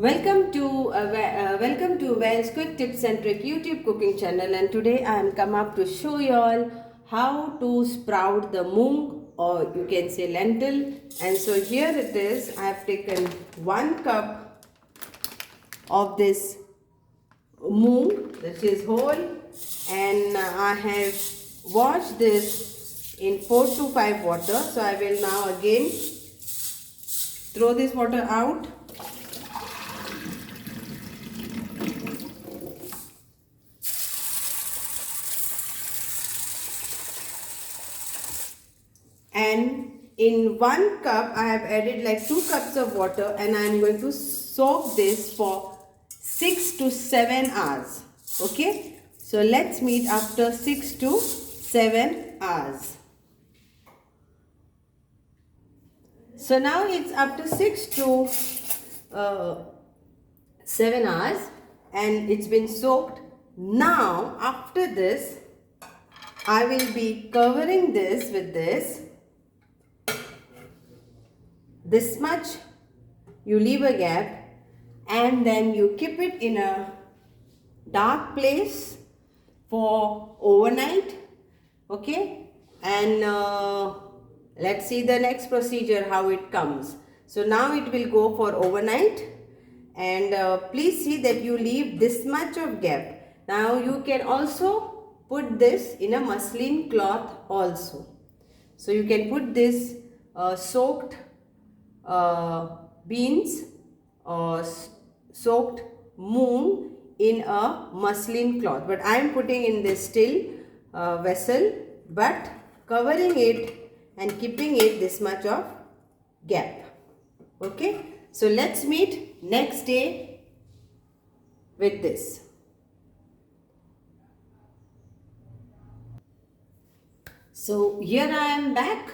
Welcome to Well's Quick Tips and Trick YouTube cooking channel, and today I am come up to show you all how to sprout the moong, or you can say lentil. And so here it is. I have taken 1 cup of this moong, that is whole, and I have washed this in 4 to 5 water. So I will now again throw this water out. And in 1 cup I have added like 2 cups of water, and I am going to soak this for 6 to 7 hours. Okay, so let's meet after 6 to 7 hours. So now it's after 6 to 7 hours and it's been soaked. Now after this I will be covering this with this much. You leave a gap and then you keep it in a dark place for overnight. Okay, and let's see the next procedure, how it comes. So now it will go for overnight, and please see that you leave this much of gap. Now you can also put this in a muslin cloth also. So you can put this soaked beans or soaked moong in a muslin cloth, but I am putting in this still vessel, but covering it and keeping it this much of gap. Okay, so let's meet next day with this. So here I am back,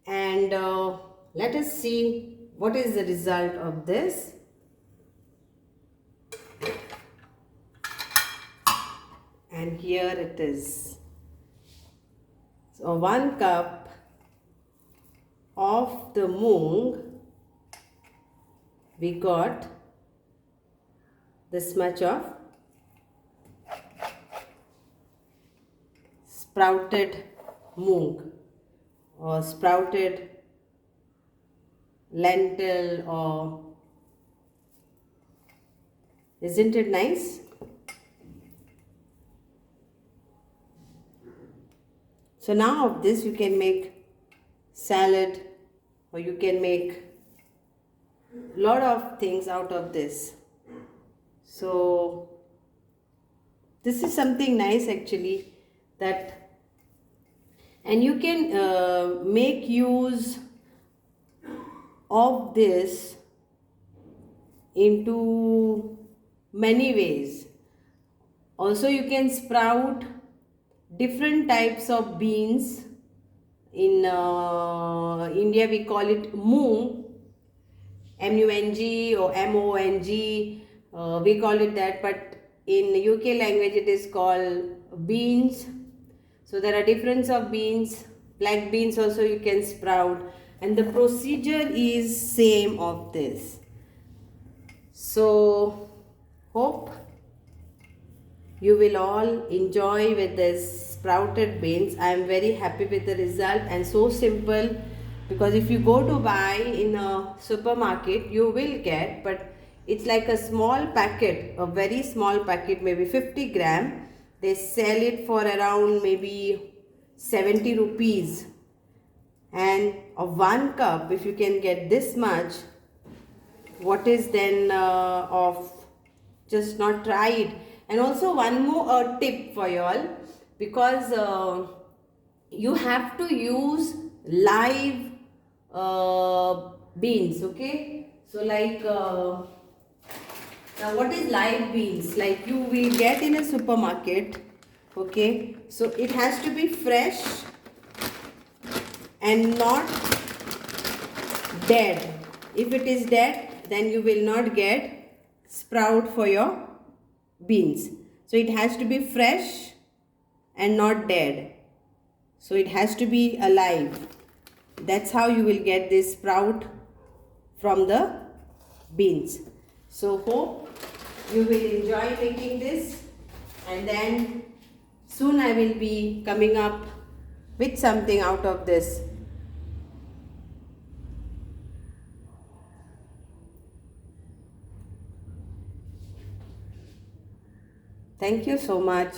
and let us see what is the result of this. And here it is. So 1 cup of the moong, we got this much of sprouted moong or sprouted lentil, or isn't it nice? So now of this you can make salad, or you can make a lot of things out of this. So this is something nice actually, that, and you can make use of this into many ways. Also you can sprout different types of beans. In India we call it moong, M-U-N-G or M-O-N-G, we call it that, but in UK language it is called beans. So there are difference of beans. Black beans also you can sprout, and the procedure is same of this. So hope you will all enjoy with this sprouted beans. I am very happy with the result, and so simple, because if you go to buy in a supermarket you will get, but it's like a small packet, a very small packet, maybe 50 gram. They sell it for around maybe 70 rupees. And of 1 cup, if you can get this much, what is then of just not try it. And also one more tip for you all, because you have to use live beans. Okay, so like now what is live beans? Like you will get in a supermarket. Okay, so it has to be fresh and not dead. If it is dead, then you will not get sprout for your beans. So it has to be fresh and not dead. So it has to be alive. That's how you will get this sprout from the beans. So hope you will enjoy making this, and then soon I will be coming up with something out of this. Thank you so much.